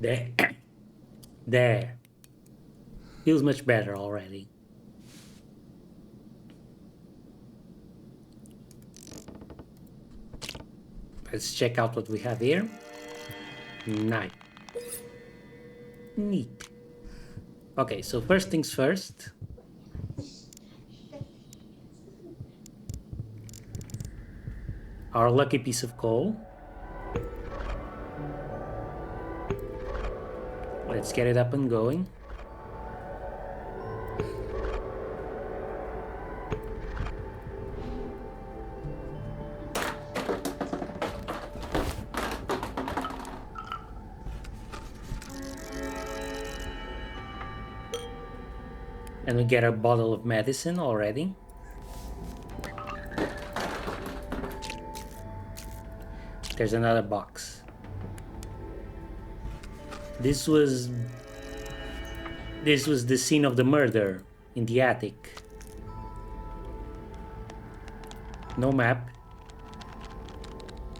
There. There. Feels much better already. Let's check out what we have here. Nice. Neat. Okay, so first things first. Our lucky piece of coal. Let's get it up and going. And we get a bottle of medicine already. There's another box. This was the scene of the murder in the attic. No map.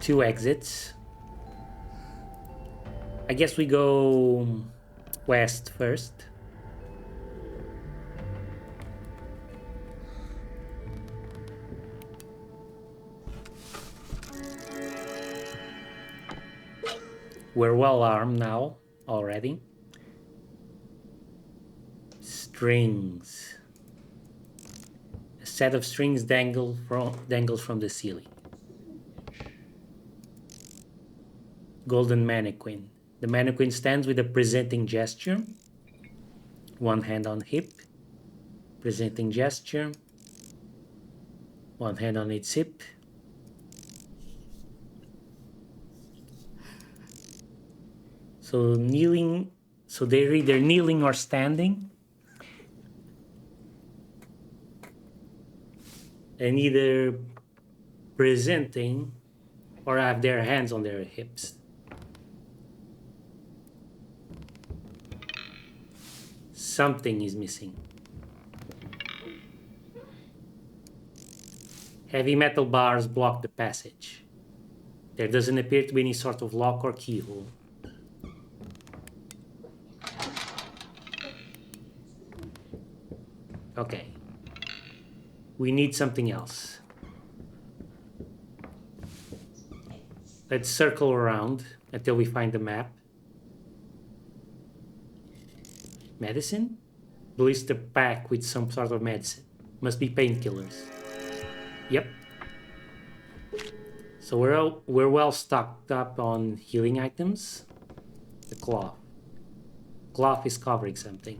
2 exits. I guess we go west first. We're well armed now already. Strings. A set of strings dangles from the ceiling. Golden mannequin. The mannequin stands with a presenting gesture. One hand on hip. Presenting gesture. One hand on its hip. So kneeling, so they're either kneeling or standing. And either presenting or have their hands on their hips. Something is missing. Heavy metal bars block the passage. There doesn't appear to be any sort of lock or keyhole. Okay. We need something else. Let's circle around until we find the map. Medicine? Blister pack with some sort of medicine. Must be painkillers. Yep. So we're well stocked up on healing items. The cloth. Cloth is covering something.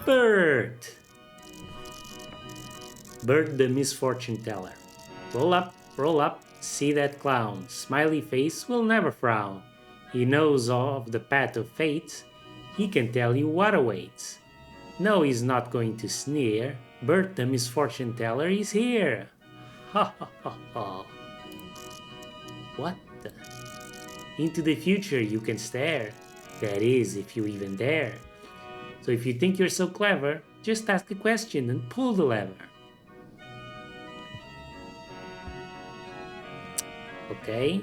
Bert! Bert the misfortune teller. Roll up, see that clown. Smiley face will never frown. He knows of the path of fate. He can tell you what awaits. No, he's not going to sneer. Bert the misfortune teller is here. Ha ha ha ha. What the? Into the future you can stare. That is, if you even dare. So if you think you're so clever, just ask a question and pull the lever. Okay.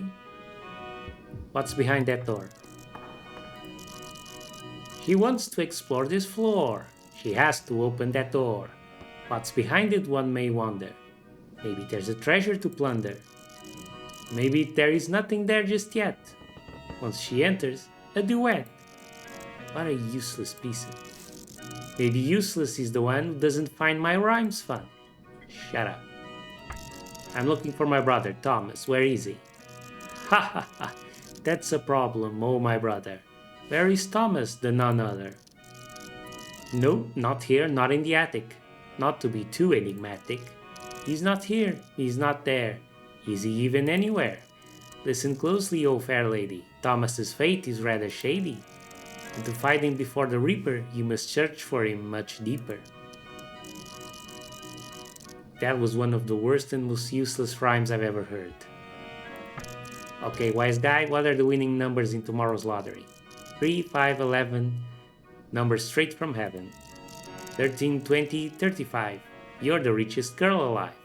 What's behind that door? She wants to explore this floor. She has to open that door. What's behind it, one may wonder. Maybe there's a treasure to plunder. Maybe there is nothing there just yet. Once she enters, a duet. What a useless piece of... Maybe useless is the one who doesn't find my rhymes fun. Shut up. I'm looking for my brother, Thomas. Where is he? Ha ha ha. That's a problem, oh my brother. Where is Thomas, the none other? No, not here, not in the attic. Not to be too enigmatic. He's not here, he's not there. Is he even anywhere? Listen closely, O fair lady. Thomas's fate is rather shady. And to find him before the Reaper, you must search for him much deeper. That was one of the worst and most useless rhymes I've ever heard. Okay, wise guy, what are the winning numbers in tomorrow's lottery? 3, 5, 11, numbers straight from heaven. 13, 20, 35. You're the richest girl alive.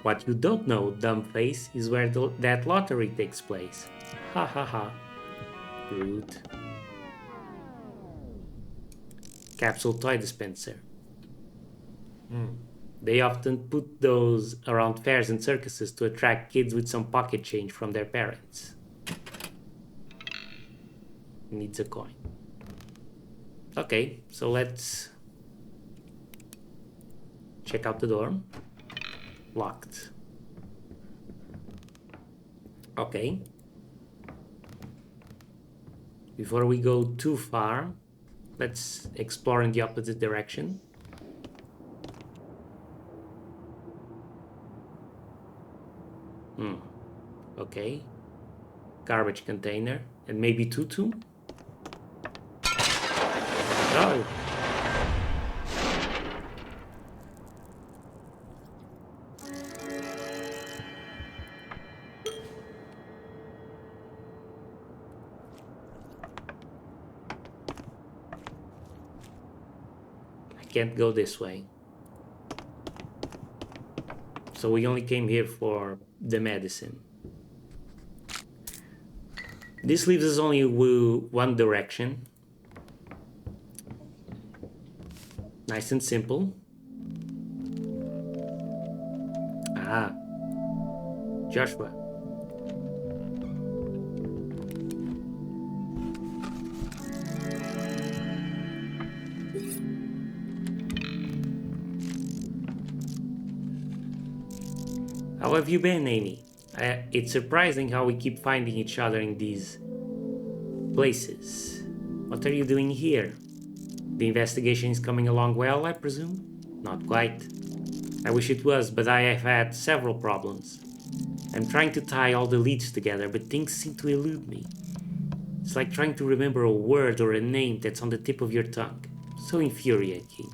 What you don't know, dumb face, is where that lottery takes place. Ha ha ha. Rude. Capsule toy dispenser. They often put those around fairs and circuses to attract kids with some pocket change from their parents. Needs a coin. Okay, so let's check out the door. Locked. Okay. Before we go too far, let's explore in the opposite direction. Okay. Garbage container. And maybe tutu? Oh. I can't go this way. So we only came here for the medicine. This leaves us only one direction. Nice and simple. Ah. Joshua. How have you been, Amy? It's surprising how we keep finding each other in these places. What are you doing here? The investigation is coming along well, I presume? Not quite. I wish it was, but I have had several problems. I'm trying to tie all the leads together, but things seem to elude me. It's like trying to remember a word or a name that's on the tip of your tongue. So infuriating.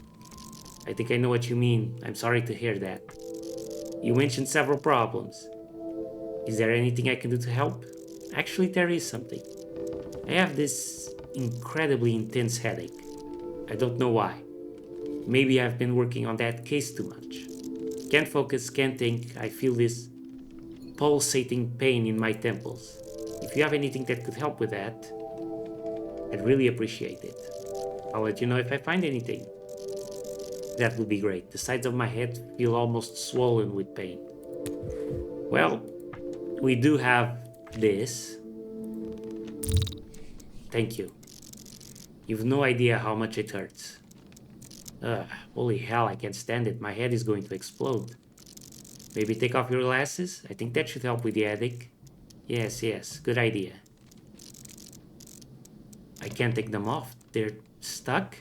I think I know what you mean. I'm sorry to hear that. You mentioned several problems. Is there anything I can do to help? Actually, there is something. I have this incredibly intense headache. I don't know why. Maybe I've been working on that case too much. Can't focus, can't think. I feel this pulsating pain in my temples. If you have anything that could help with that, I'd really appreciate it. I'll let you know if I find anything. That would be great. The sides of my head feel almost swollen with pain. Well, we do have this. Thank you. You've no idea how much it hurts. Holy hell, I can't stand it. My head is going to explode. Maybe take off your glasses? I think that should help with the headache. Yes, good idea. I can't take them off. They're stuck?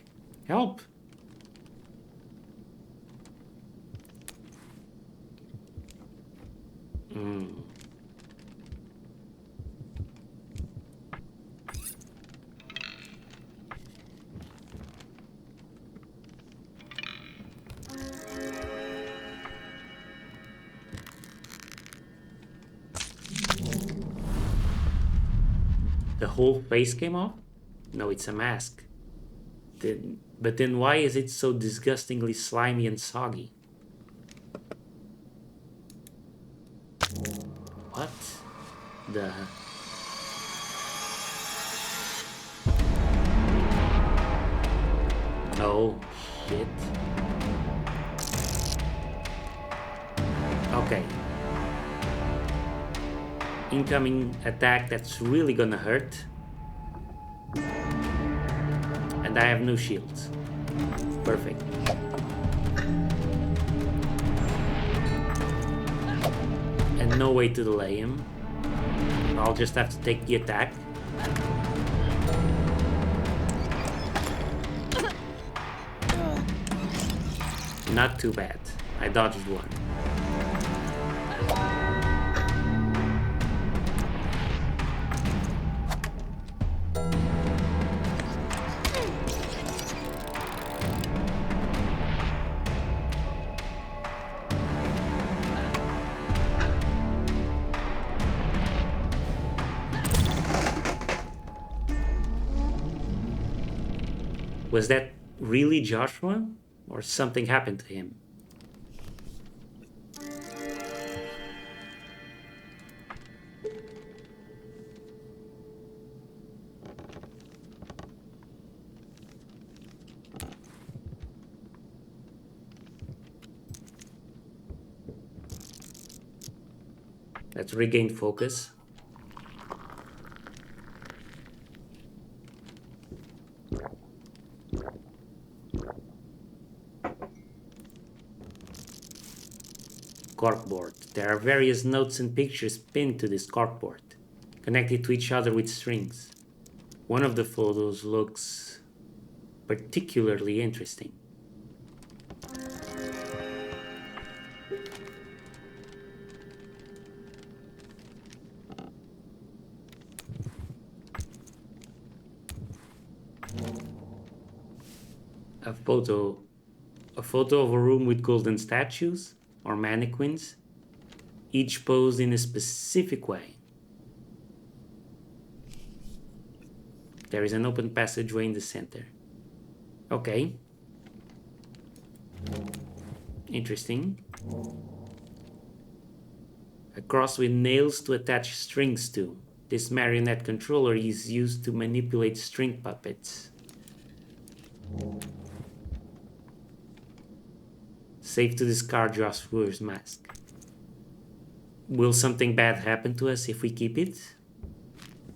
Help! The whole face came off? No, it's a mask. But then why is it so disgustingly slimy and soggy? What the... Oh, shit. Okay. Incoming attack that's really gonna hurt. And I have no shields. Perfect. And no way to delay him. I'll just have to take the attack. Not too bad. I dodged one. Was that really Joshua? Or something happened to him? Let's regain focus. Corkboard. There are various notes and pictures pinned to this corkboard, connected to each other with strings. One of the photos looks particularly interesting. A photo of a room with golden statues or mannequins, each posed in a specific way. There is an open passageway in the center. Okay. Interesting. A cross with nails to attach strings to. This marionette controller is used to manipulate string puppets. Safe to discard Joshua's mask. Will something bad happen to us if we keep it?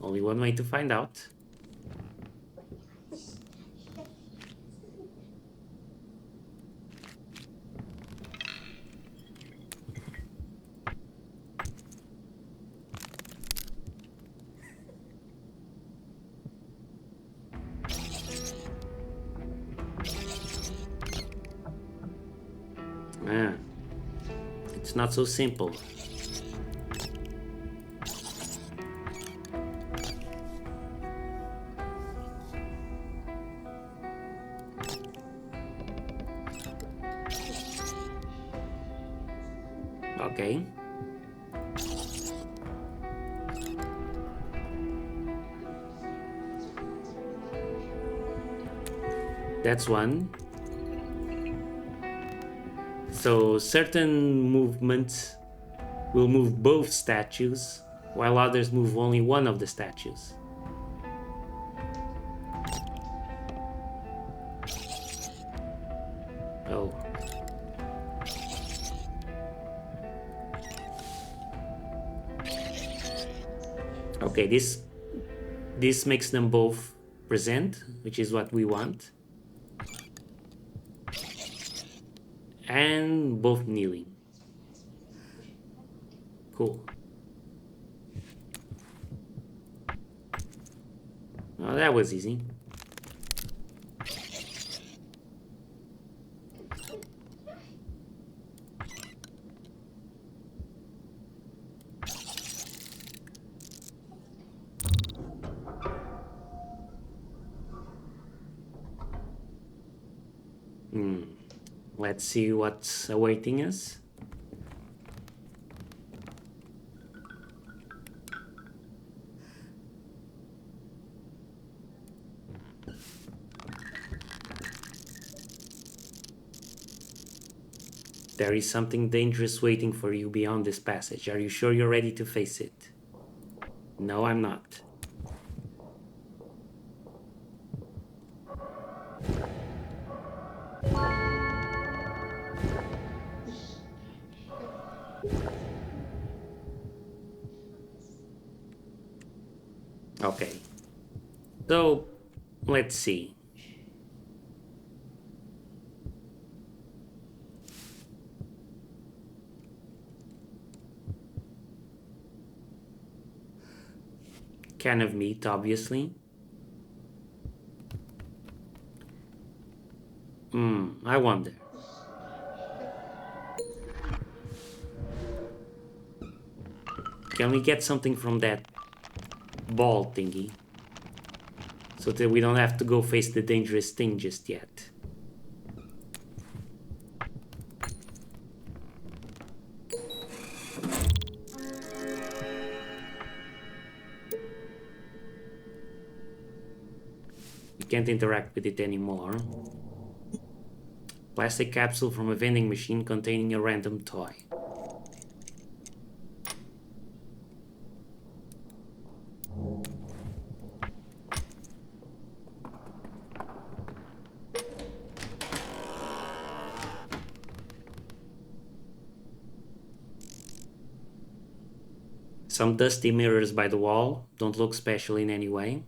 Only one way to find out. It's not so simple. Okay. That's one. So certain movements will move both statues, while others move only one of the statues. Oh. Okay, this makes them both present, which is what we want. And both kneeling. Cool. Oh, that was easy. Let's see what's awaiting us. There is something dangerous waiting for you beyond this passage. Are you sure you're ready to face it? No, I'm not. Okay. So, let's see. Can of meat, obviously. I wonder. Can we get something from that ball thingy? So that we don't have to go face the dangerous thing just yet. We can't interact with it anymore. Plastic capsule from a vending machine containing a random toy. Some dusty mirrors by the wall don't look special in any way.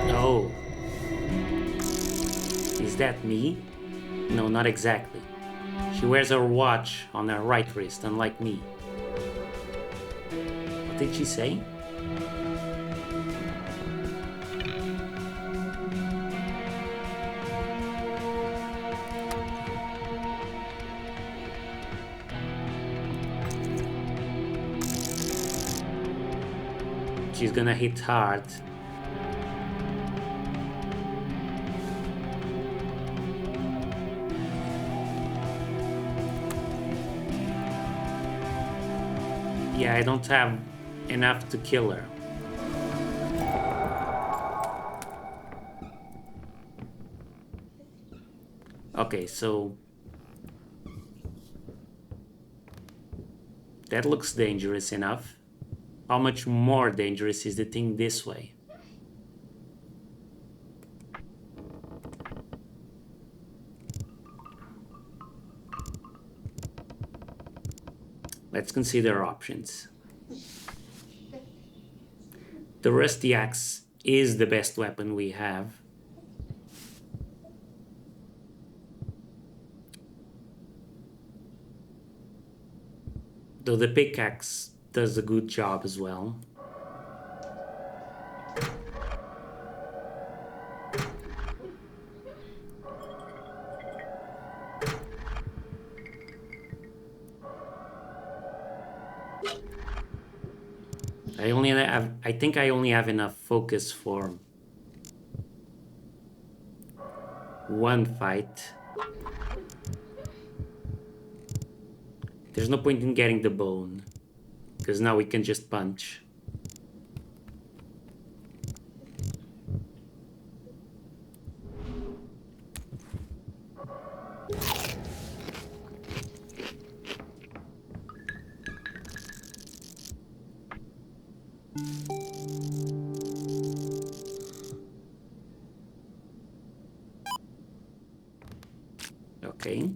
Oh. Is that me? No, not exactly. She wears her watch on her right wrist, unlike me. What did she say? She's gonna hit hard. Yeah, I don't have enough to kill her. Okay, so that looks dangerous enough. How much more dangerous is the thing this way? Let's consider options. The rusty axe is the best weapon we have. Though the pickaxe does a good job as well. I think I only have enough focus for one fight. There's no point in getting the bone, because now we can just punch. Okay.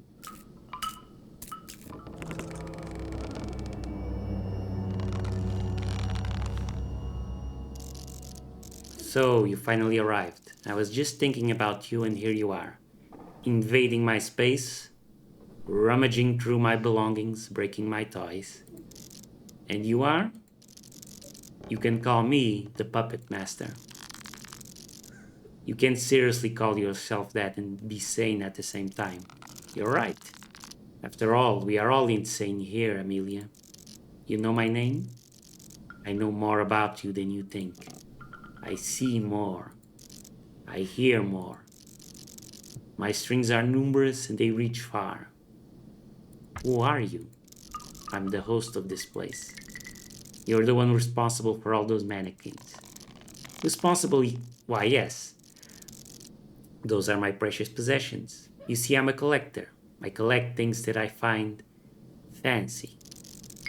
So, you finally arrived. I was just thinking about you and here you are. Invading my space, rummaging through my belongings, breaking my toys. And you are? You can call me the Puppet Master. You can't seriously call yourself that and be sane at the same time. You're right. After all, we are all insane here, Amelia. You know my name? I know more about you than you think. I see more. I hear more. My strings are numerous and they reach far. Who are you? I'm the host of this place. You're the one responsible for all those mannequins. Responsible? Why, yes. Those are my precious possessions. You see, I'm a collector. I collect things that I find fancy.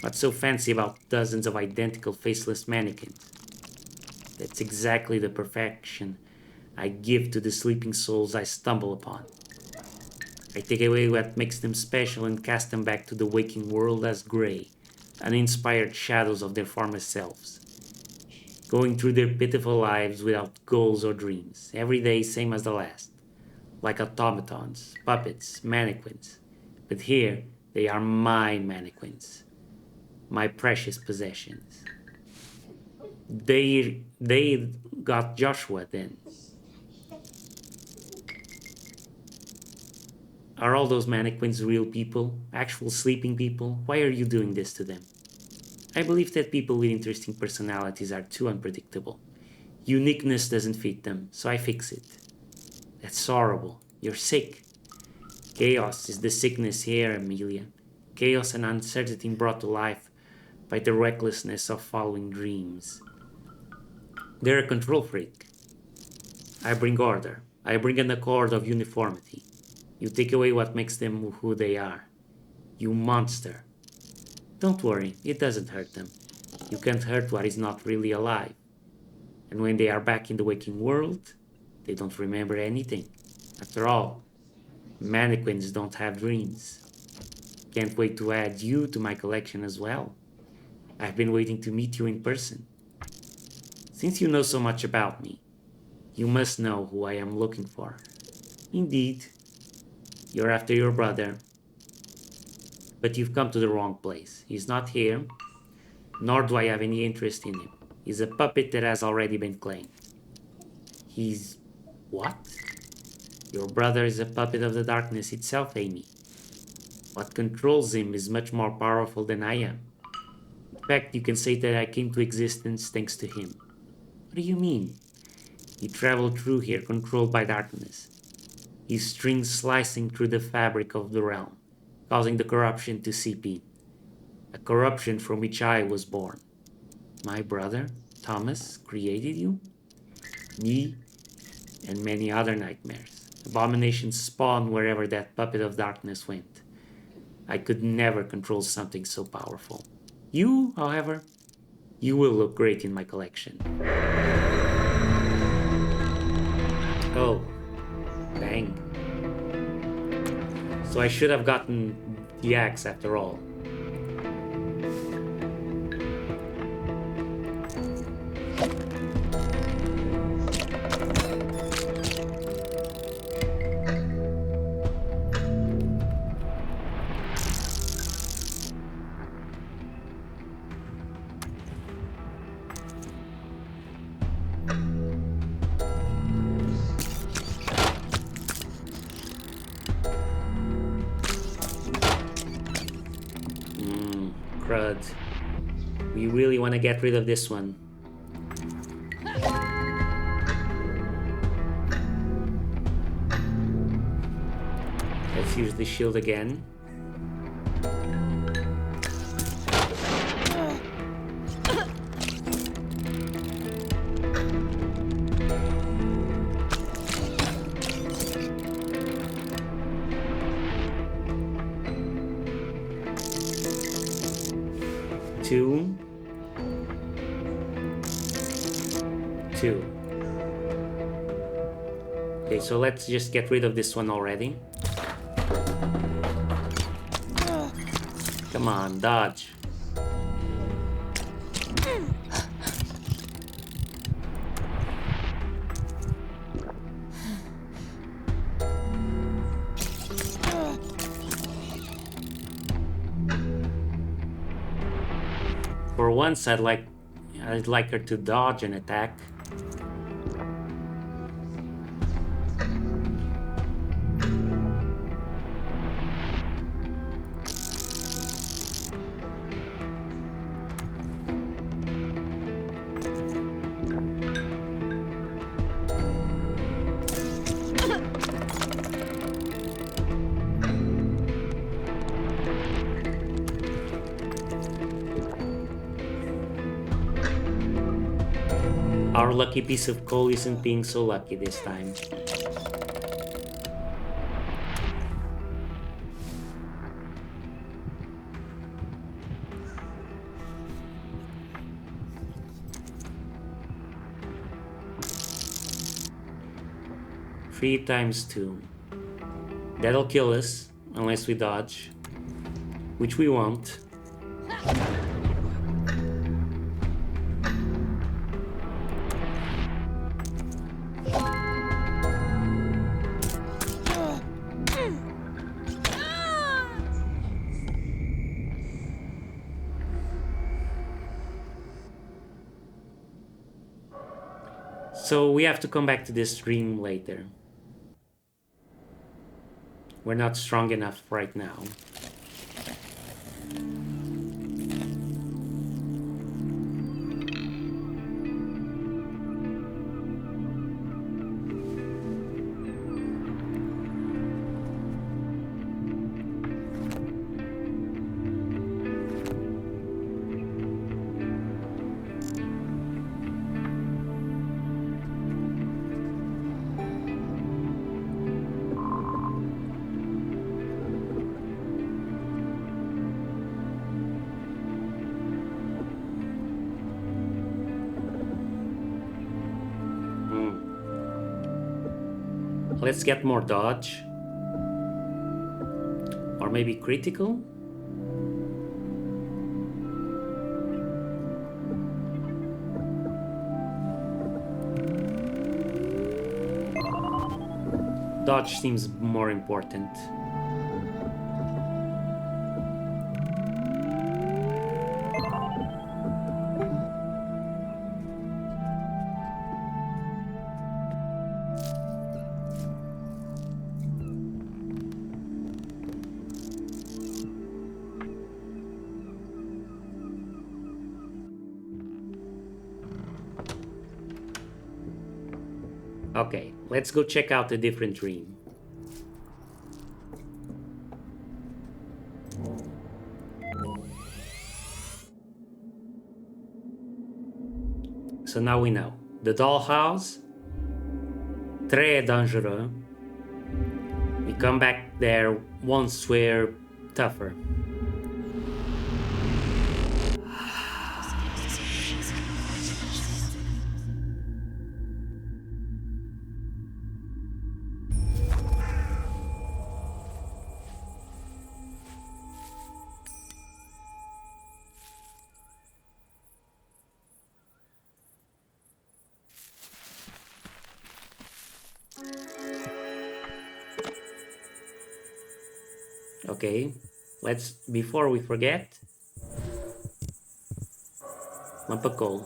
What's so fancy about dozens of identical faceless mannequins? That's exactly the perfection I give to the sleeping souls I stumble upon. I take away what makes them special and cast them back to the waking world as gray, uninspired shadows of their former selves, going through their pitiful lives without goals or dreams, every day same as the last, like automatons, puppets, mannequins. But here, they are my mannequins, my precious possessions. They got Joshua then. Are all those mannequins real people? Actual sleeping people? Why are you doing this to them? I believe that people with interesting personalities are too unpredictable. Uniqueness doesn't fit them, so I fix it. That's horrible. You're sick. Chaos is the sickness here, Amelia. Chaos and uncertainty brought to life by the recklessness of following dreams. They're a control freak. I bring order. I bring an accord of uniformity. You take away what makes them who they are. You monster. Don't worry, it doesn't hurt them. You can't hurt what is not really alive. And when they are back in the waking world, they don't remember anything. After all, mannequins don't have dreams. Can't wait to add you to my collection as well. I've been waiting to meet you in person. Since you know so much about me, you must know who I am looking for. Indeed, you're after your brother, but you've come to the wrong place. He's not here, nor do I have any interest in him. He's a puppet that has already been claimed. He's... what? Your brother is a puppet of the darkness itself, Amy. What controls him is much more powerful than I am. In fact, you can say that I came to existence thanks to him. What do you mean? He traveled through here controlled by darkness. His strings slicing through the fabric of the realm, causing the corruption to seep in. A corruption from which I was born. My brother, Thomas, created you? Me, and many other nightmares. Abominations spawn wherever that puppet of darkness went. I could never control something so powerful. You, however, you will look great in my collection. Oh, bang. So I should have gotten the axe after all. Crud. We really want to get rid of this one. Let's use the shield again. Two. Okay, so let's just get rid of this one already. Come on, dodge. For once, I'd like her to dodge an attack. Our lucky piece of coal isn't being so lucky this time. Three times 2. That'll kill us, unless we dodge. Which we won't. So we have to come back to this dream later. We're not strong enough right now. Let's get more dodge. Or maybe critical? Dodge seems more important. Okay, let's go check out a different dream. So now we know. The dollhouse, très dangereux. We come back there once we're tougher. Okay, before we forget, lump of coal.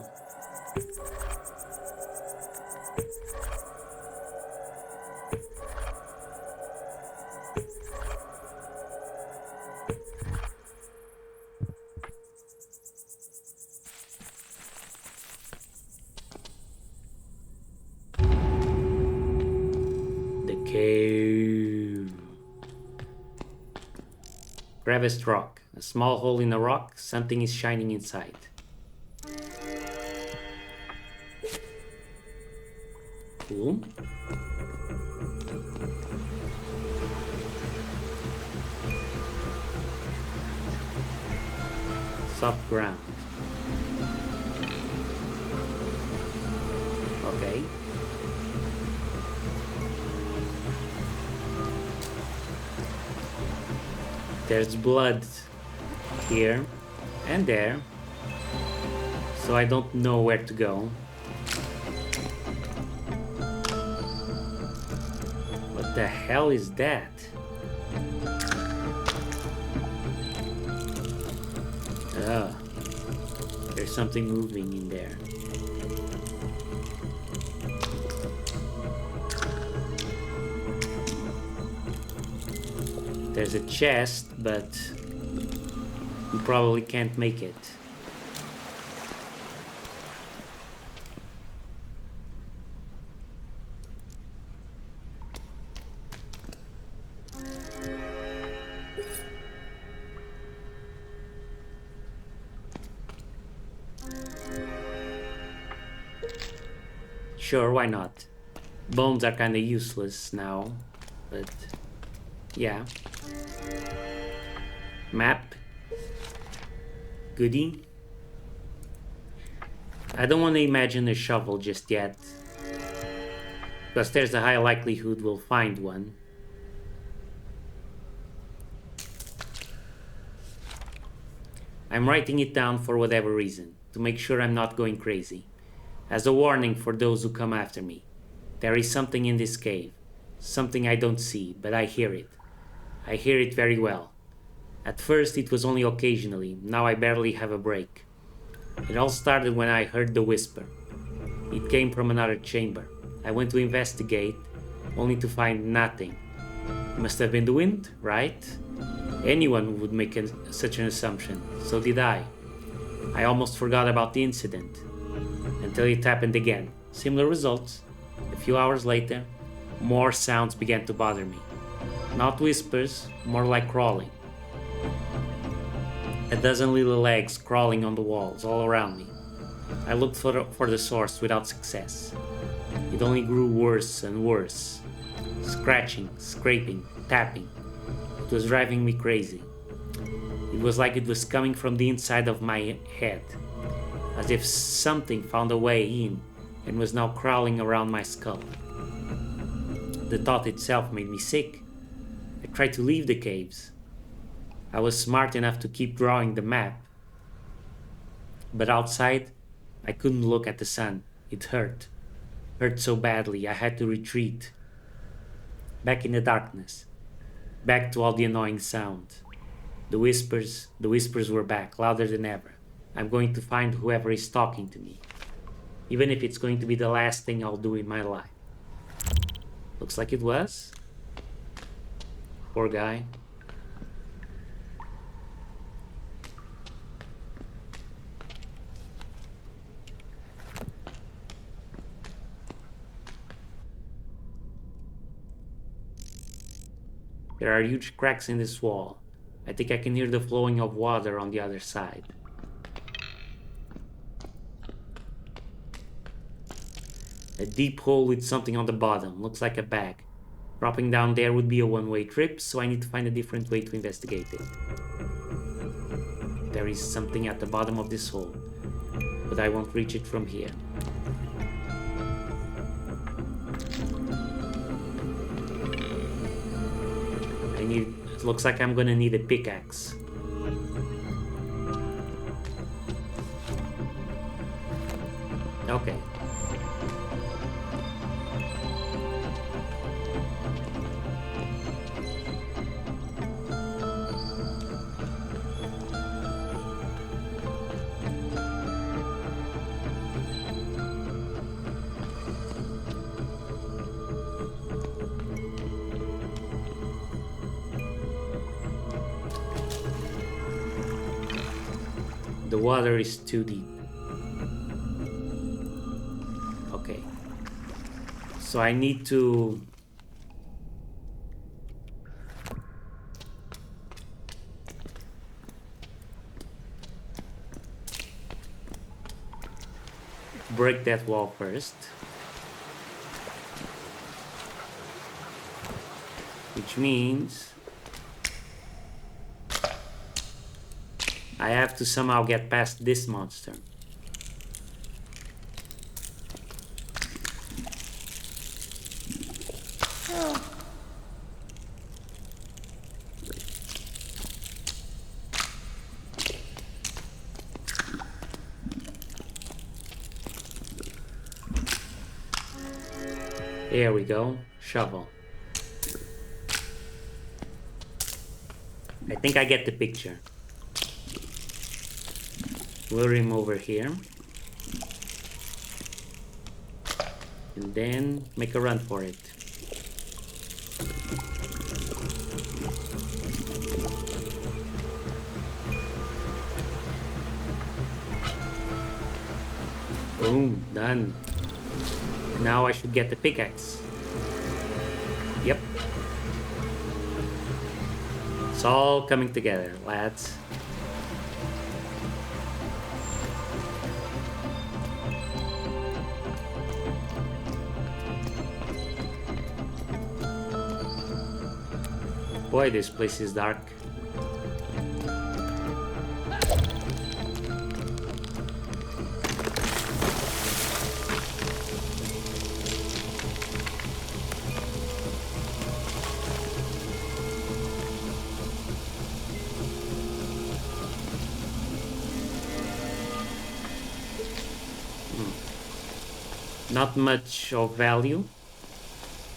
The cave. Crevassed rock. A small hole in a rock, something is shining inside. Cool. Soft ground. Okay. There's blood here and there, so I don't know where to go. What the hell is that? Oh, there's something moving in there. There's a chest, but we probably can't make it. Sure, why not? Bones are kinda useless now, but yeah. Map. Goodie. I don't want to imagine a shovel just yet, because there's a high likelihood we'll find one. I'm writing it down for whatever reason, to make sure I'm not going crazy. As a warning for those who come after me. There is something in this cave. Something I don't see, but I hear it. I hear it very well. At first it was only occasionally, now I barely have a break. It all started when I heard the whisper. It came from another chamber. I went to investigate, only to find nothing. It must have been the wind, right? Anyone would make such an assumption, so did I. I almost forgot about the incident. Until it happened again. Similar results. A few hours later, more sounds began to bother me. Not whispers, more like crawling. A dozen little legs crawling on the walls all around me. I looked for the source without success. It only grew worse and worse. Scratching, scraping, tapping. It was driving me crazy. It was like it was coming from the inside of my head, as if something found a way in and was now crawling around my skull. The thought itself made me sick. I tried to leave the caves. I was smart enough to keep drawing the map. But outside, I couldn't look at the sun. It hurt. Hurt so badly, I had to retreat. Back in the darkness. Back to all the annoying sound. The whispers were back, louder than ever. I'm going to find whoever is talking to me. Even if it's going to be the last thing I'll do in my life. Looks like it was. Poor guy. There are huge cracks in this wall. I think I can hear the flowing of water on the other side. A deep hole with something on the bottom. Looks like a bag. Dropping down there would be a one-way trip, so I need to find a different way to investigate it. There is something at the bottom of this hole, but I won't reach it from here. It looks like I'm gonna need a pickaxe. Okay. The water is too deep. Okay. So I need to... break that wall first. Which means... I have to somehow get past this monster. There we go. Shovel. I think I get the picture. Lure him over here. And then make a run for it. Boom, done. Now I should get the pickaxe. Yep. It's all coming together, lads. Boy, this place is dark. Not much of value,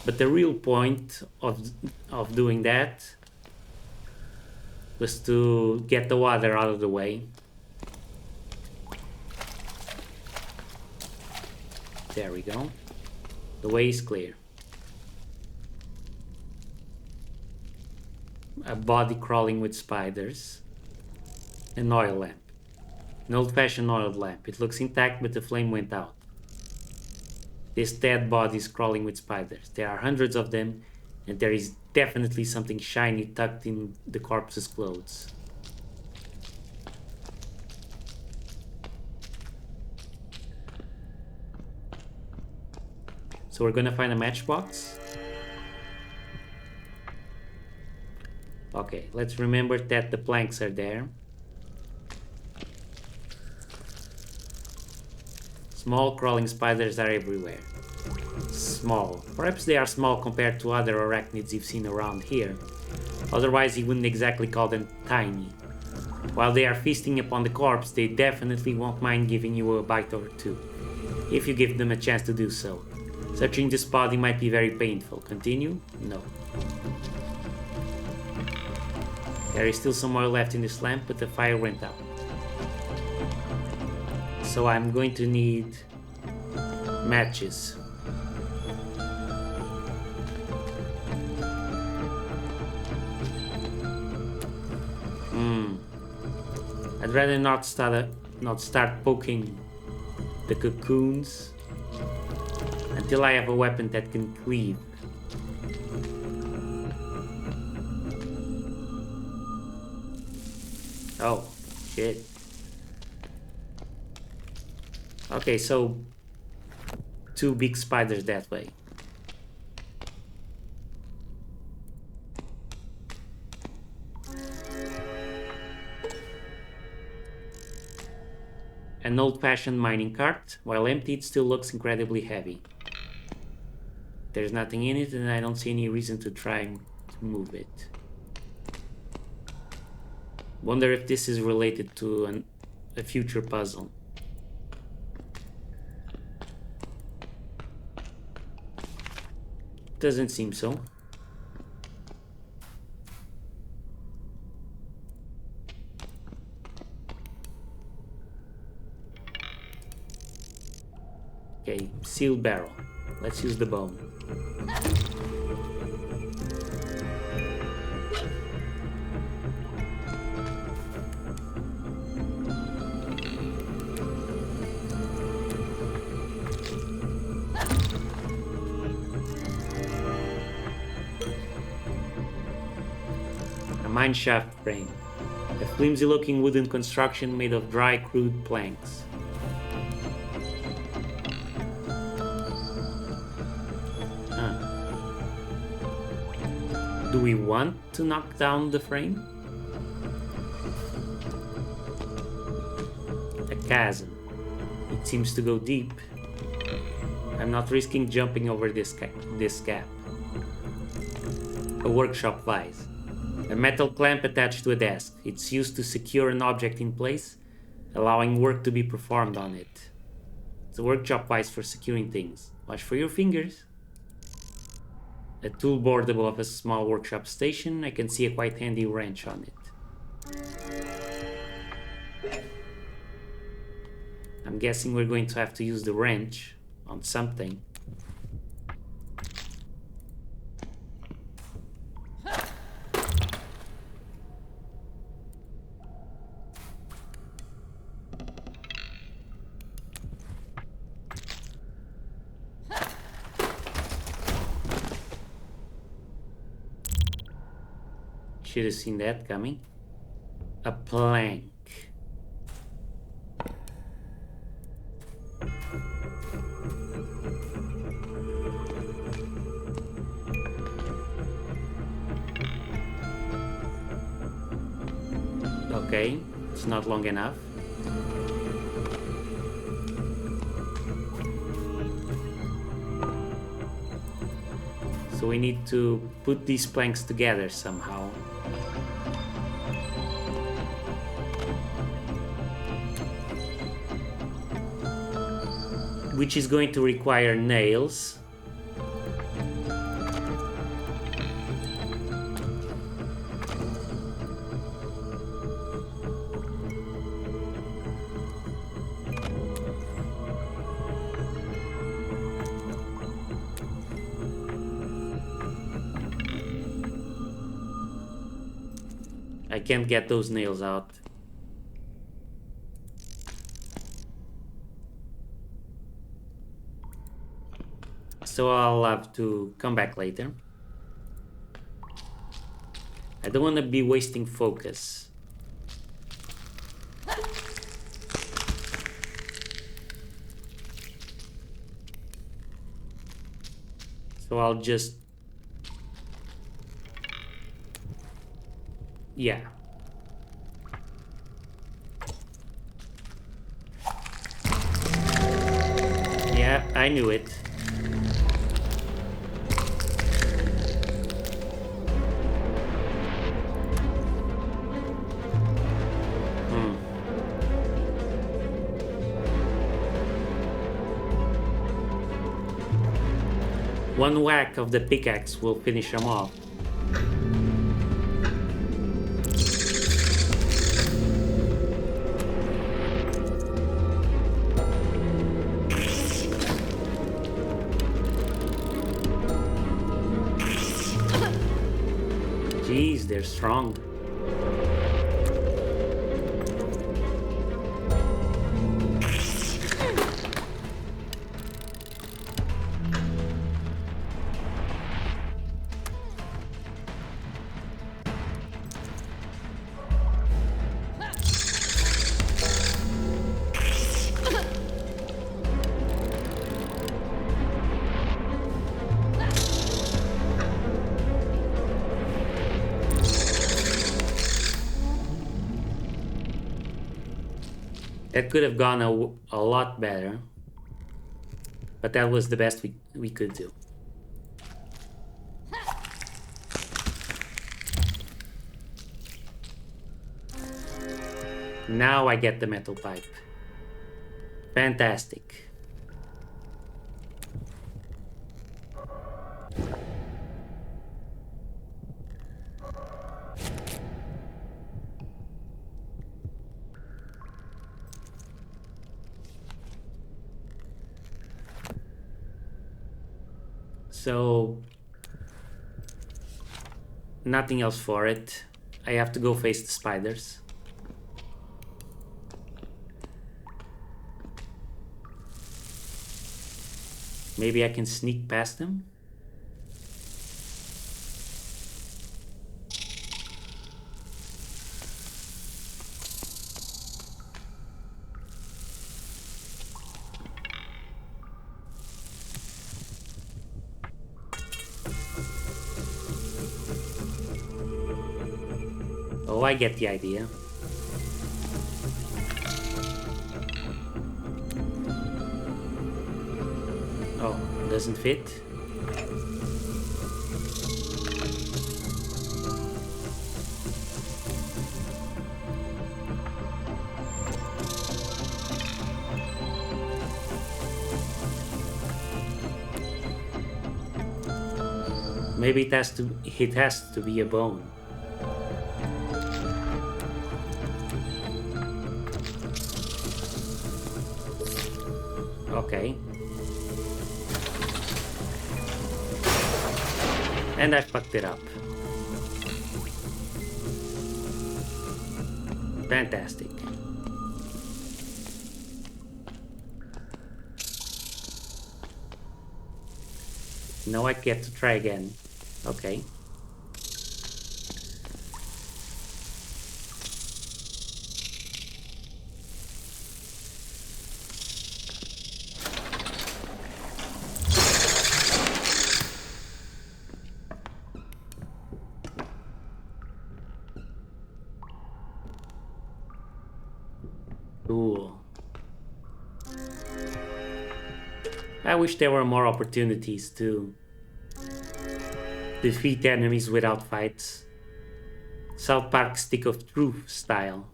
but the real point of doing that was to get the water out of the way. There we go. The way is clear. A body crawling with spiders. An oil lamp. An old-fashioned oil lamp. It looks intact, but the flame went out. This dead body is crawling with spiders. There are hundreds of them, and there is definitely something shiny tucked in the corpse's clothes. So we're gonna find a matchbox. Okay, let's remember that the planks are there. Small crawling spiders are everywhere. small. Perhaps they are small compared to other arachnids you've seen around here. Otherwise, he wouldn't exactly call them tiny. While they are feasting upon the corpse, they definitely won't mind giving you a bite or two, if you give them a chance to do so. Searching this body might be very painful. Continue? No. There is still some oil left in this lamp, but the fire went out. So I'm going to need matches. I'd rather not start poking the cocoons until I have a weapon that can cleave. Oh, shit. Okay, so 2 big spiders that way. An old-fashioned mining cart. While empty, it still looks incredibly heavy. There's nothing in it, and I don't see any reason to try to move it. Wonder if this is related to a future puzzle. Doesn't seem so. Okay, sealed barrel. Let's use the bone. A mine shaft frame. A flimsy looking wooden construction made of dry, crude planks. Do we want to knock down the frame? A chasm. It seems to go deep. I'm not risking jumping over this gap. A workshop vise. A metal clamp attached to a desk. It's used to secure an object in place, allowing work to be performed on it. It's a workshop vise for securing things. Watch for your fingers. A tool board above a small workshop station. I can see a quite handy wrench on it. I'm guessing we're going to have to use the wrench on something. Should have seen that coming. A plank. Okay, it's not long enough. So we need to put these planks together somehow. Which is going to require nails. I can't get those nails out. So I'll have to come back later. I don't want to be wasting focus. So I'll just... yeah. Yeah, I knew it. One whack of the pickaxe will finish them off. Jeez, they're strong. That could have gone a lot better, but that was the best we could do. Now I get the metal pipe. Fantastic. So, nothing else for it. I have to go face the spiders. Maybe I can sneak past them? Oh, I get the idea. Oh, doesn't fit. Maybe it has to be a bone. Okay. And I fucked it up. Fantastic. Now I get to try again. Okay. Cool. I wish there were more opportunities to defeat enemies without fights. South Park Stick of Truth style.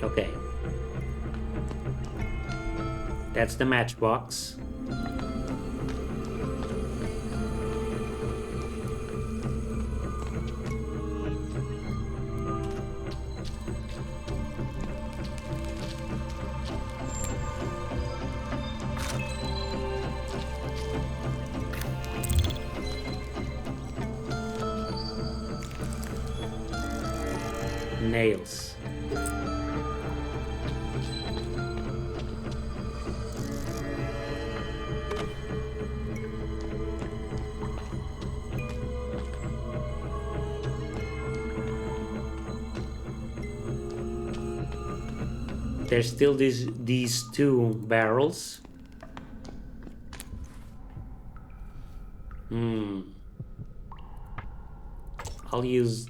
Okay. That's the matchbox. Nails. There's still these two barrels. I'll use...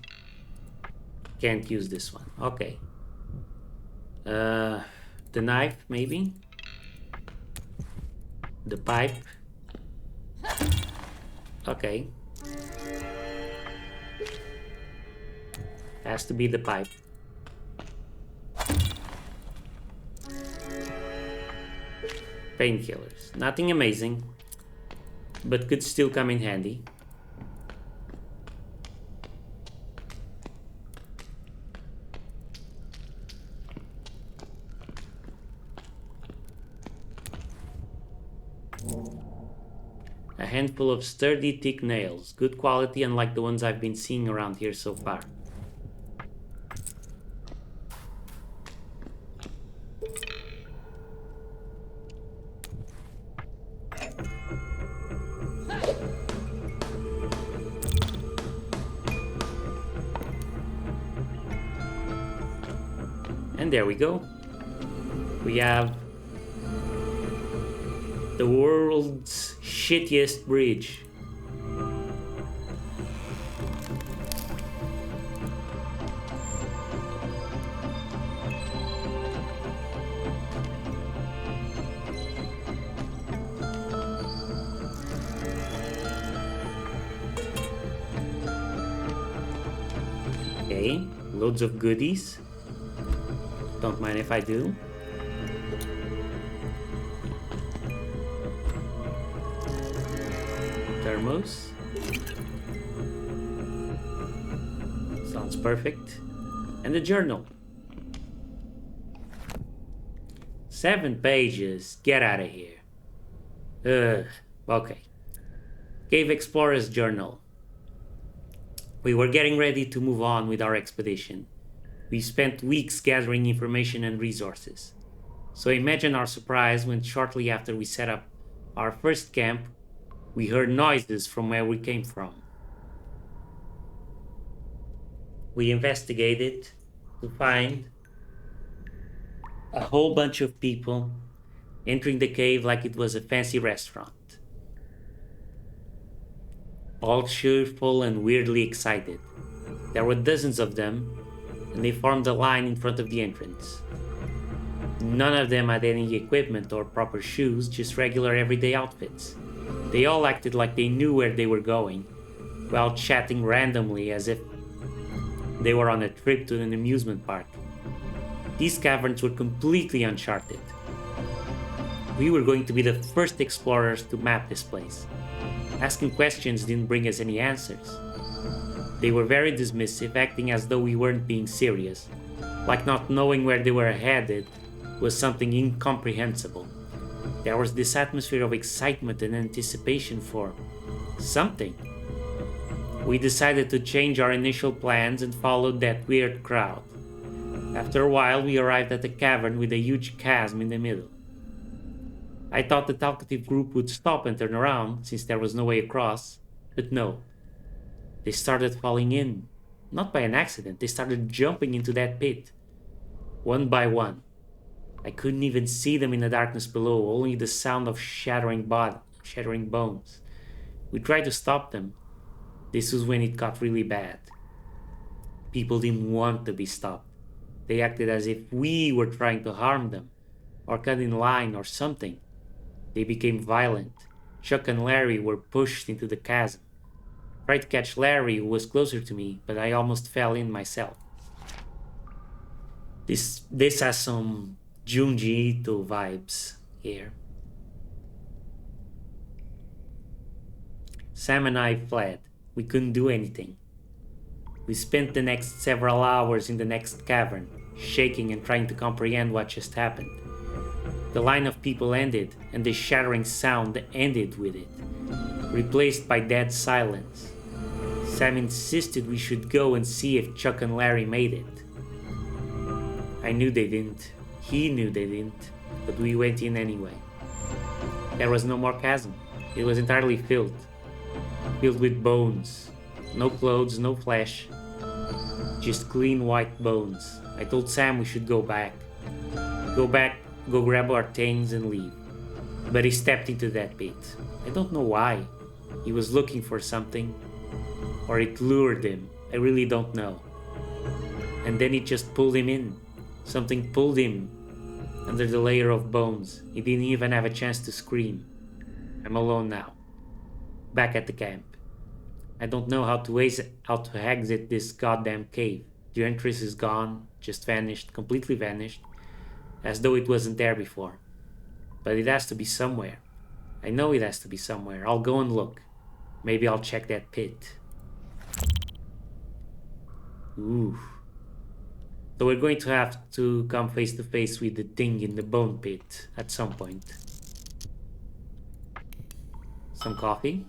Can't use this one. Okay. The knife, maybe? The pipe? Okay. Has to be the pipe. Painkillers. Nothing amazing, but could still come in handy. A handful of sturdy, thick nails. Good quality, unlike the ones I've been seeing around here so far. And there we go. We have the world's shittiest bridge. Okay, loads of goodies. Don't mind if I do. Thermos. Sounds perfect. And the journal. 7 pages. Get out of here. Okay. Cave Explorer's Journal. We were getting ready to move on with our expedition. We spent weeks gathering information and resources. So imagine our surprise when shortly after we set up our first camp, we heard noises from where we came from. We investigated to find a whole bunch of people entering the cave like it was a fancy restaurant. All cheerful and weirdly excited. There were dozens of them, and they formed a line in front of the entrance. None of them had any equipment or proper shoes, just regular everyday outfits. They all acted like they knew where they were going, while chatting randomly as if they were on a trip to an amusement park. These caverns were completely uncharted. We were going to be the first explorers to map this place. Asking questions didn't bring us any answers. They were very dismissive, acting as though we weren't being serious, like not knowing where they were headed was something incomprehensible. There was this atmosphere of excitement and anticipation for something. We decided to change our initial plans and followed that weird crowd. After a while, we arrived at a cavern with a huge chasm in the middle. I thought the talkative group would stop and turn around, since there was no way across, but no. They started falling in. Not by an accident, they started jumping into that pit. One by one. I couldn't even see them in the darkness below, only the sound of shattering bones. We tried to stop them. This was when it got really bad. People didn't want to be stopped. They acted as if we were trying to harm them, or cut in line or something. They became violent. Chuck and Larry were pushed into the chasm. I tried to catch Larry, who was closer to me, but I almost fell in myself. This has some Junji Ito vibes here. Sam and I fled. We couldn't do anything. We spent the next several hours in the next cavern, shaking and trying to comprehend what just happened. The line of people ended, and the shattering sound ended with it, replaced by dead silence. Sam insisted we should go and see if Chuck and Larry made it. I knew they didn't. He knew they didn't, but we went in anyway. There was no more chasm. It was entirely filled with bones. No clothes, no flesh. Just clean white bones. I told Sam we should go back. Go grab our things and leave. But he stepped into that pit. I don't know why. He was looking for something. Or it lured him. I really don't know. And then it just pulled him in. Something pulled him under the layer of bones. He didn't even have a chance to scream. I'm alone now. Back at the camp. I don't know how to exit this goddamn cave. The entrance is gone, just vanished, completely vanished, as though it wasn't there before. But it has to be somewhere. I know it has to be somewhere. I'll go and look. Maybe I'll check that pit. Ooh. So we're going to have to come face to face with the thing in the bone pit at some point. Some coffee.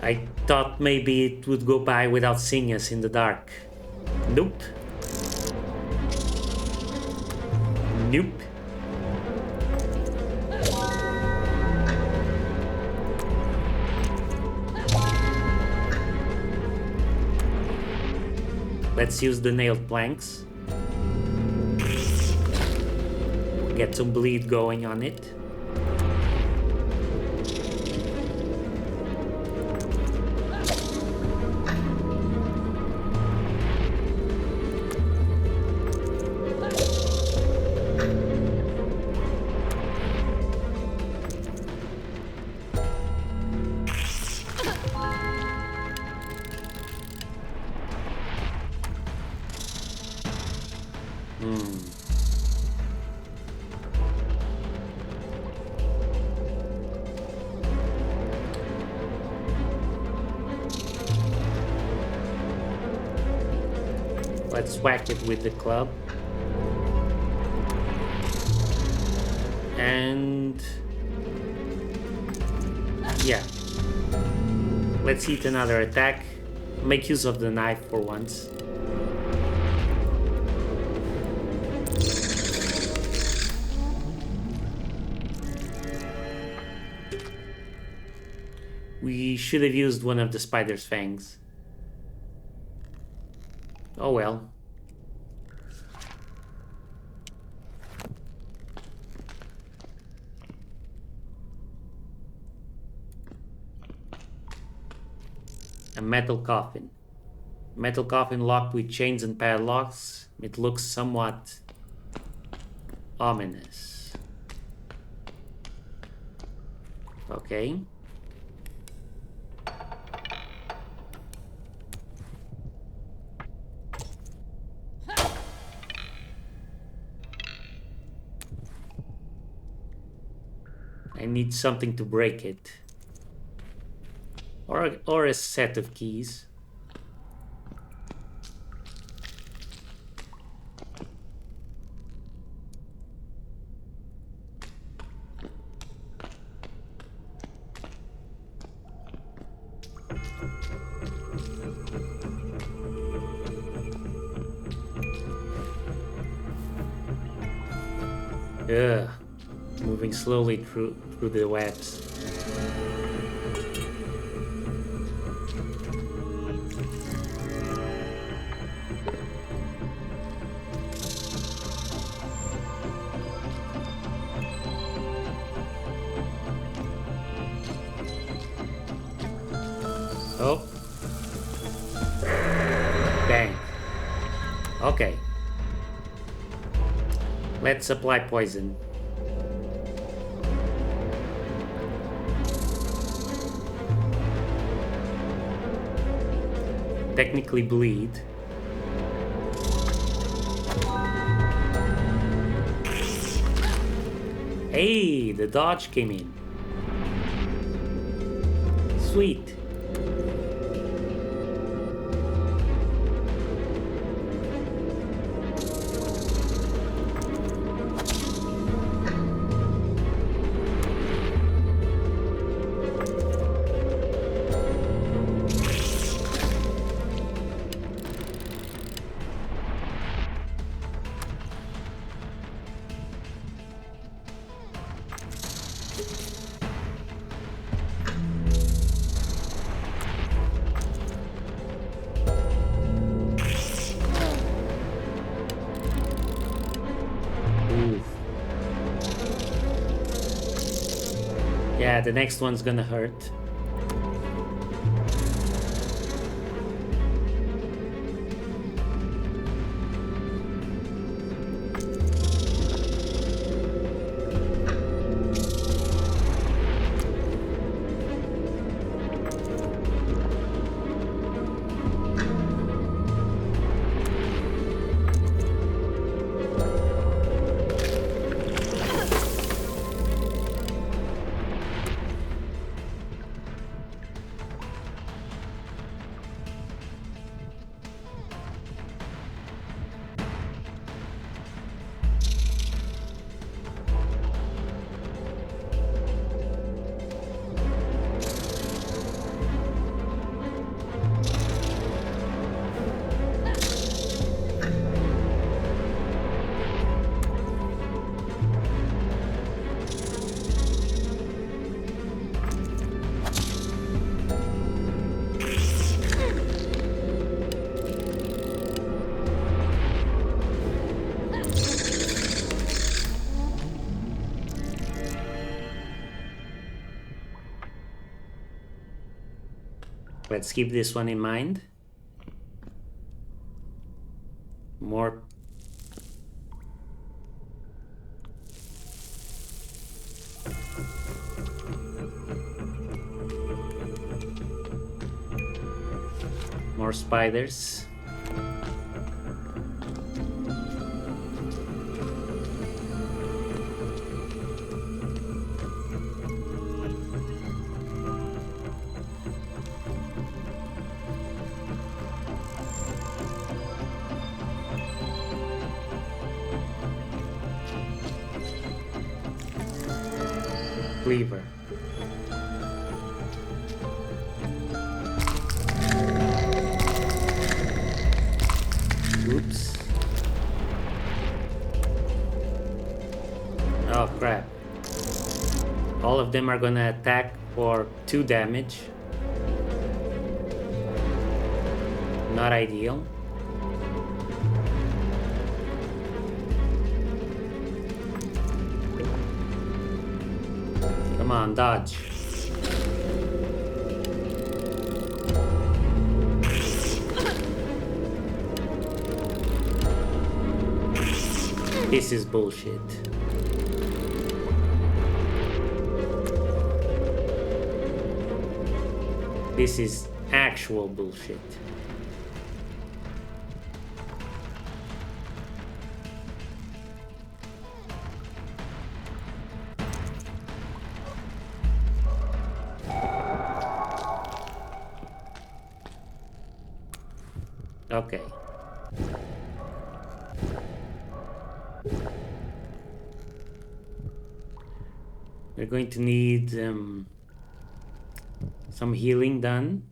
I thought maybe it would go by without seeing us in the dark. Nope. Nope. Let's use the nailed planks. Get some bleed going on it. Let's whack it with the club. And yeah, let's hit another attack. Make use of the knife for once. We should have used one of the spider's fangs. Oh well. A metal coffin. Metal coffin locked with chains and padlocks. It looks somewhat ominous. Okay. I need something to break it. Or a set of keys. Ugh. Moving slowly through the webs. Oh. Bang. Okay. Let's apply poison. Technically bleed. Hey, the dodge came in. Sweet. Yeah, the next one's gonna hurt. Let's keep this one in mind. More. More spiders. Cleaver. Oops. Oh crap. All of them are gonna attack for 2 damage. Not ideal. Come on, dodge. This is bullshit. This is actual bullshit. Okay. We're going to need some healing done.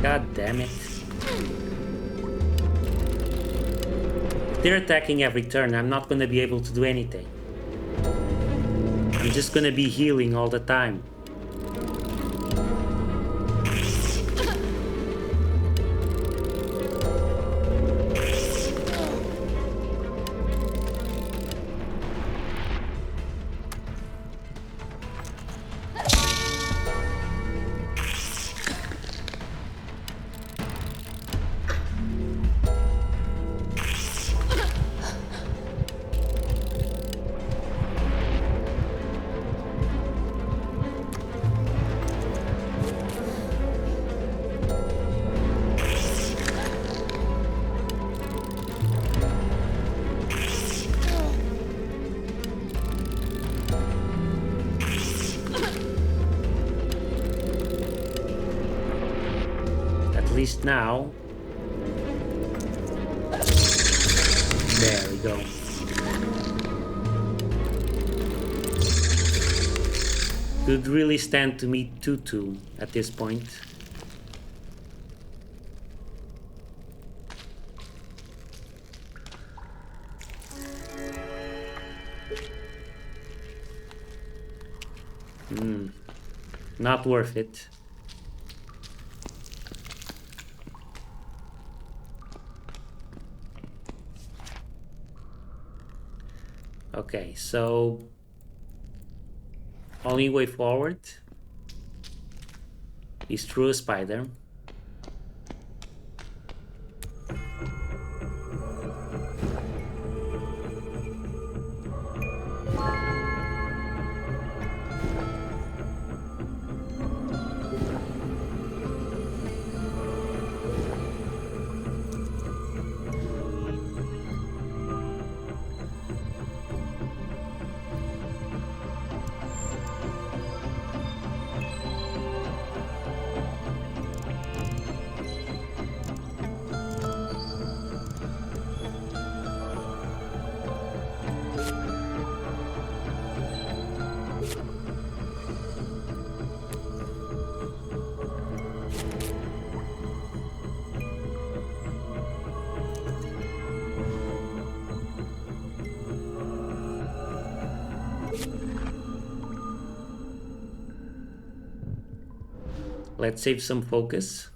God damn it. If they're attacking every turn, I'm not gonna be able to do anything. I'm just gonna be healing all the time. least now. There we go. Could really stand to meet Tutu at this point. Not worth it. Okay, so only way forward is through a spider. Let's save some focus.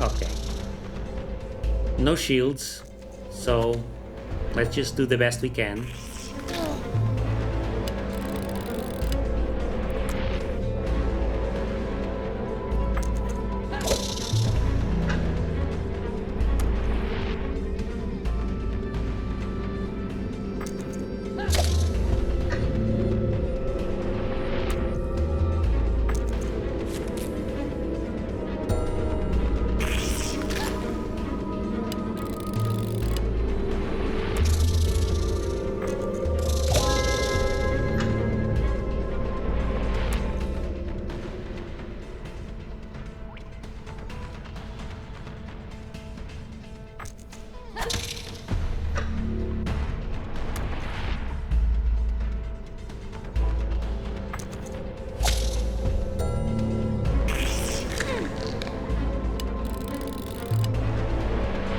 Okay. No shields, so let's just do the best we can.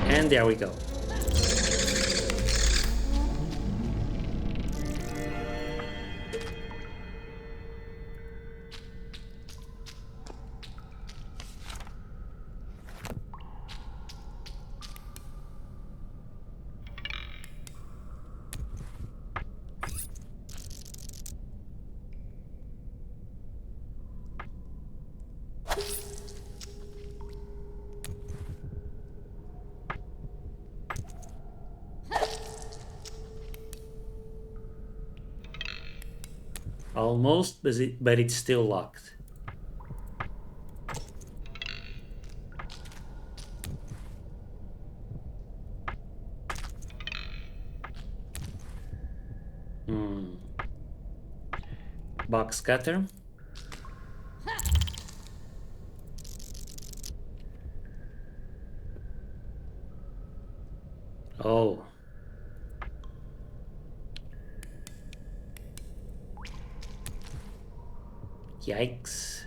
And there we go. Almost, but it's still locked. Box cutter. Oh. Yikes.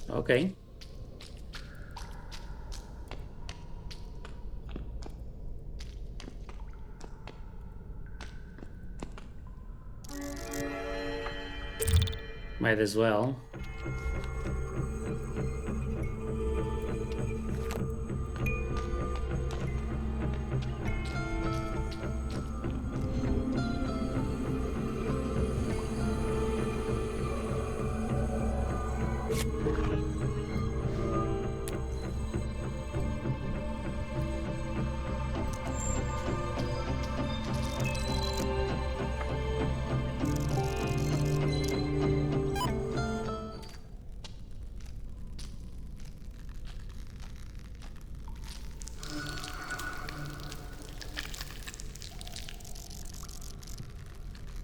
Okay. Might as well.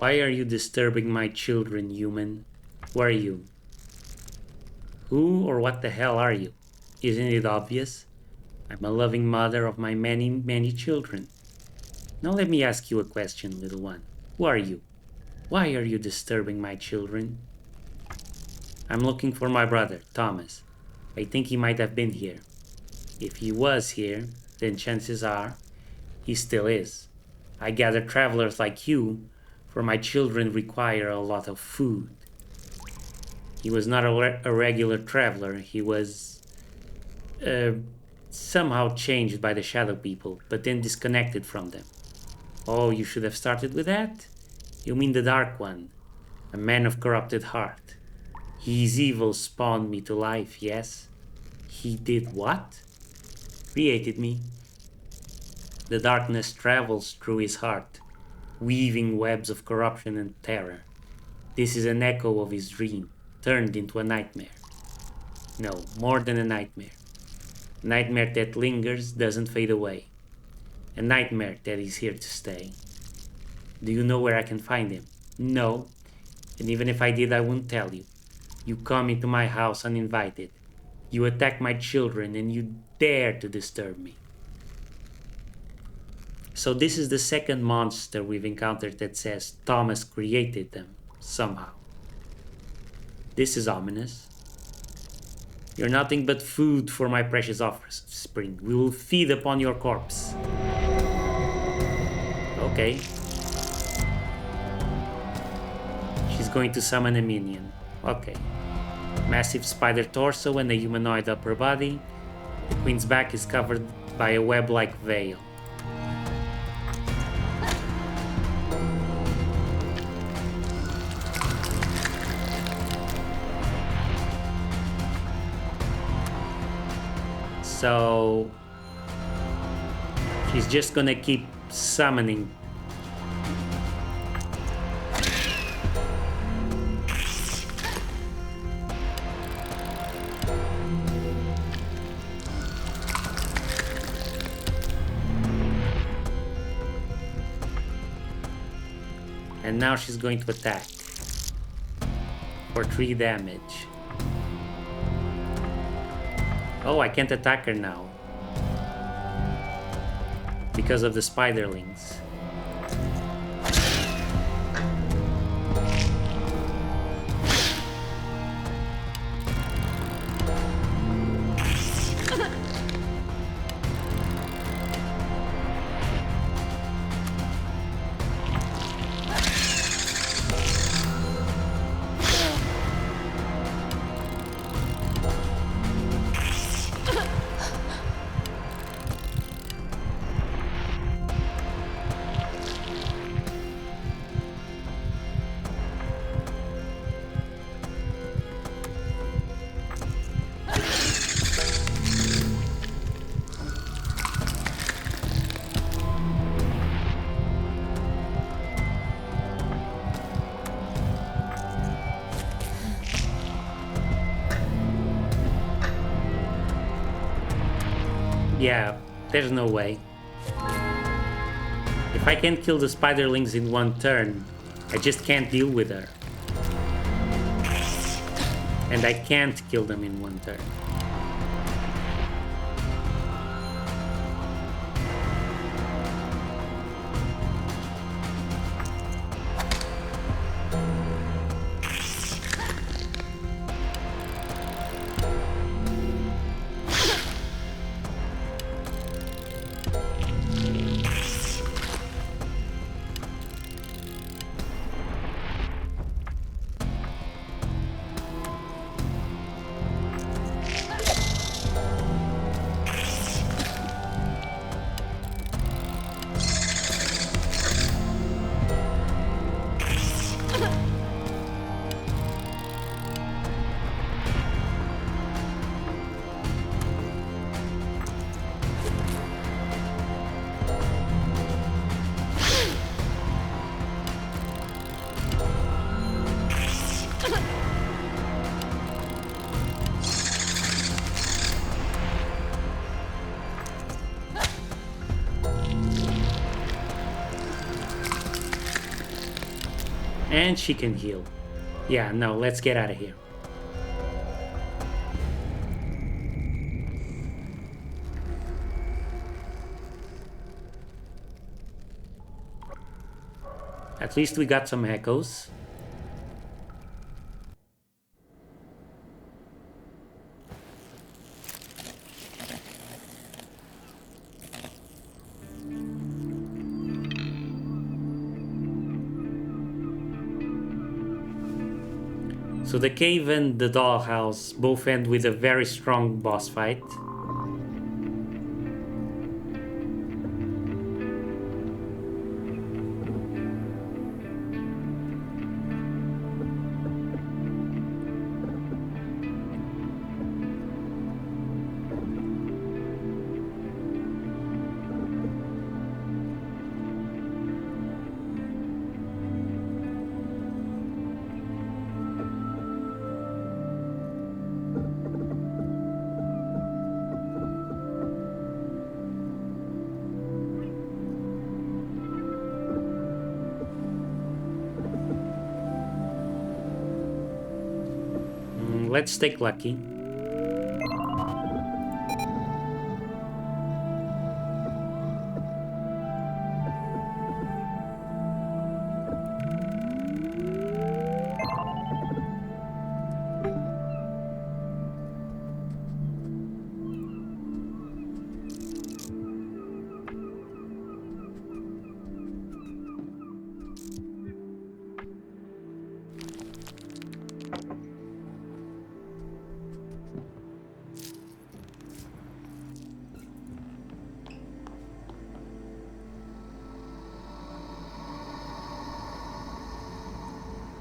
Why are you disturbing my children, human? Who are you? Who or what the hell are you? Isn't it obvious? I'm a loving mother of my many, many children. Now let me ask you a question, little one. Who are you? Why are you disturbing my children? I'm looking for my brother, Thomas. I think he might have been here. If he was here, then chances are he still is. I gather travelers like you, for my children require a lot of food. He was not a regular traveler. He was somehow changed by the Shadow People, but then disconnected from them. Oh, you should have started with that? You mean the Dark One, a man of corrupted heart. His evil spawned me to life, yes? He did what? Created me. The darkness travels through his heart, weaving webs of corruption and terror. This is an echo of his dream, turned into a nightmare. No, more than a nightmare. A nightmare that lingers, doesn't fade away. A nightmare that is here to stay. Do you know where I can find him? No, and even if I did, I wouldn't tell you. You come into my house uninvited. You attack my children and you dare to disturb me. So this is the second monster we've encountered that says Thomas created them, somehow. This is ominous. You're nothing but food for my precious offspring. We will feed upon your corpse. Okay. She's going to summon a minion. Okay. Massive spider torso and a humanoid upper body. The queen's back is covered by a web-like veil. So she's just gonna keep summoning. And now she's going to attack for 3 damage. Oh, I can't attack her now because of the spiderlings. Yeah, there's no way. If I can't kill the spiderlings in one turn, I just can't deal with her. And I can't kill them in one turn. And she can heal. Yeah, no, let's get out of here. At least we got some echoes. So the cave and the dollhouse both end with a very strong boss fight. Let's take lucky.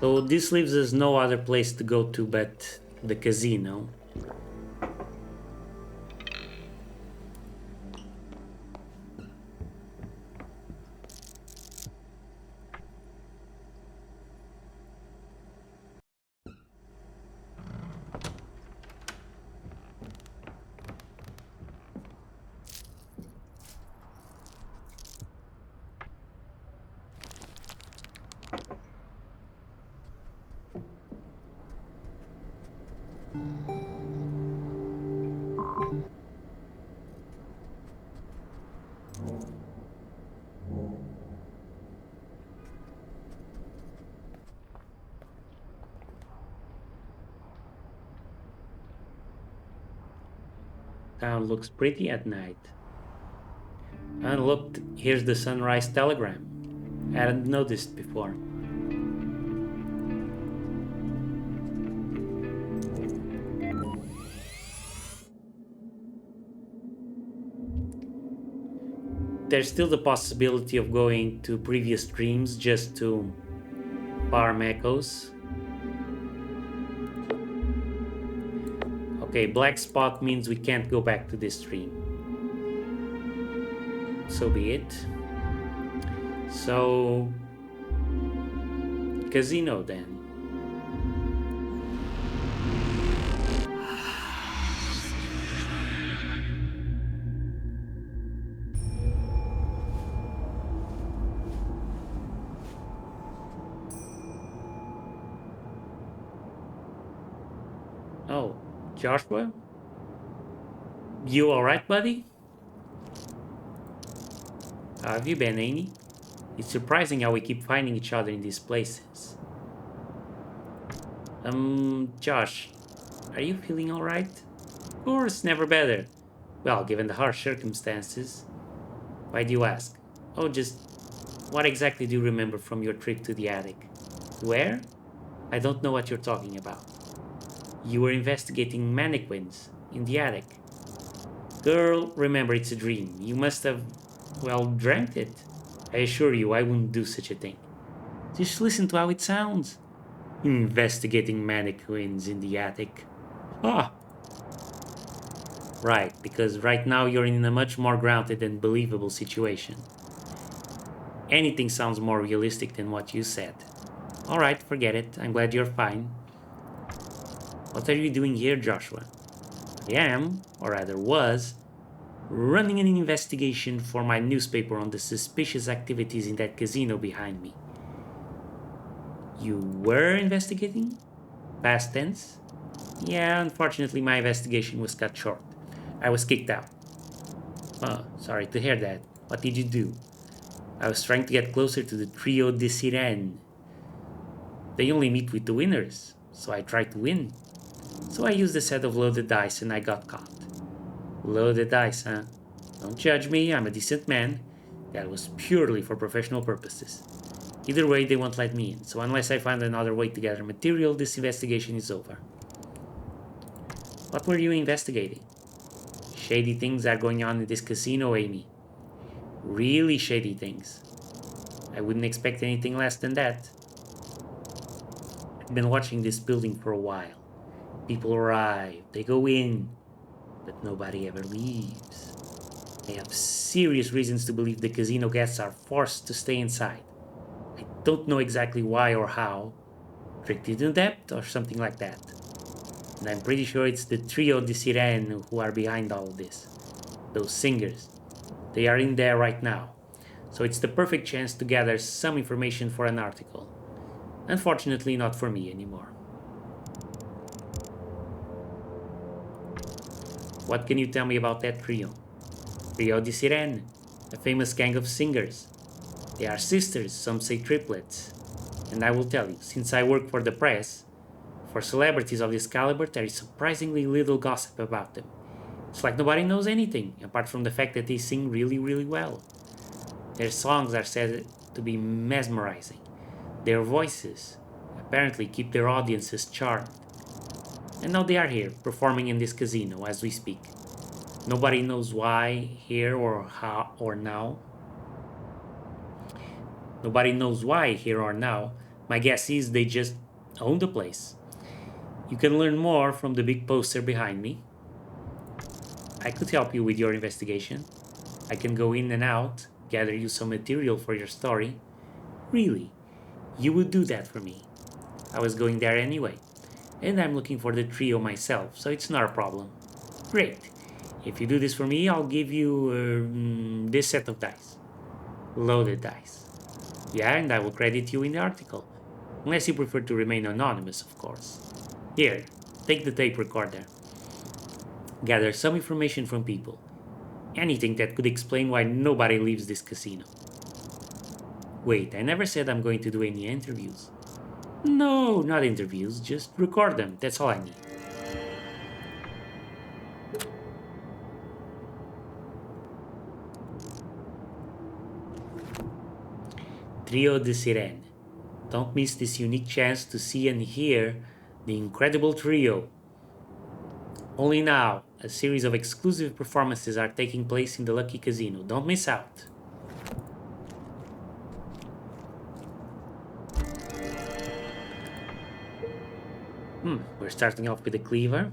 So this leaves us no other place to go to but the casino. Town looks pretty at night. And look, here's the sunrise telegram. Hadn't noticed before. There's still the possibility of going to previous streams just to farm echoes. Okay, black spot means we can't go back to this stream. So be it. So, casino then. Oh, Joshua? You alright, buddy? How have you been, Amy? It's surprising how we keep finding each other in these places. Josh, are you feeling alright? Of course, never better. Well, given the harsh circumstances. Why do you ask? Oh, just what exactly do you remember from your trip to the attic? Where? I don't know what you're talking about. You were investigating mannequins in the attic. Girl, remember it's a dream. You must have, well, dreamt it. I assure you, I wouldn't do such a thing. Just listen to how it sounds. Investigating mannequins in the attic. Ah! Right, because right now you're in a much more grounded and believable situation. Anything sounds more realistic than what you said. Alright, forget it. I'm glad you're fine. What are you doing here, Joshua? I am, or rather was, running an investigation for my newspaper on the suspicious activities in that casino behind me. You were investigating? Past tense? Yeah, unfortunately, my investigation was cut short. I was kicked out. Oh, sorry to hear that. What did you do? I was trying to get closer to the Trio de Sirene. They only meet with the winners, so I tried to win. So I used a set of loaded dice and I got caught. Loaded dice, huh? Don't judge me, I'm a decent man. That was purely for professional purposes. Either way, they won't let me in, so unless I find another way to gather material, this investigation is over. What were you investigating? Shady things are going on in this casino, Amy. Really shady things. I wouldn't expect anything less than that. I've been watching this building for a while. People arrive, they go in, but nobody ever leaves. I have serious reasons to believe the casino guests are forced to stay inside. I don't know exactly why or how. Tricked into debt or something like that. And I'm pretty sure it's the Trio de Sirene who are behind all of this. Those singers. They are in there right now. So it's the perfect chance to gather some information for an article. Unfortunately, not for me anymore. What can you tell me about that trio? Trio de Sirene, a famous gang of singers. They are sisters, some say triplets. And I will tell you, since I work for the press, for celebrities of this caliber, there is surprisingly little gossip about them. It's like nobody knows anything, apart from the fact that they sing really, really well. Their songs are said to be mesmerizing. Their voices apparently keep their audiences charmed. And now they are here, performing in this casino as we speak. Nobody knows why, here, or how, or now. Nobody knows why, here or now. My guess is they just own the place. You can learn more from the big poster behind me. I could help you with your investigation. I can go in and out, gather you some material for your story. Really, you would do that for me. I was going there anyway, and I'm looking for the trio myself, so it's not a problem. Great. If you do this for me, I'll give you this set of dice. Loaded dice. Yeah, and I will credit you in the article. Unless you prefer to remain anonymous, of course. Here, take the tape recorder. Gather some information from people. Anything that could explain why nobody leaves this casino. Wait, I never said I'm going to do any interviews. No, not interviews, just record them, that's all I need. Trio de Sirene. Don't miss this unique chance to see and hear the incredible trio. Only now, a series of exclusive performances are taking place in the Lucky Casino. Don't miss out. We're starting off with the cleaver.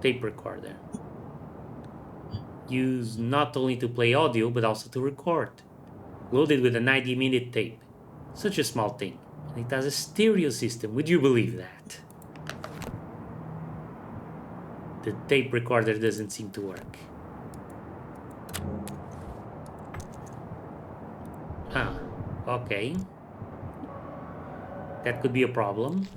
Tape recorder. Used not only to play audio but also to record. Loaded with a 90-minute tape. Such a small thing. And it has a stereo system, would you believe that? The tape recorder doesn't seem to work. Okay. That could be a problem.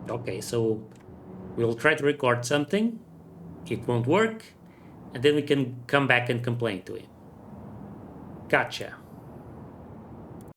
Okay, so we'll try to record something. It won't work. And then we can come back and complain to him. Gotcha.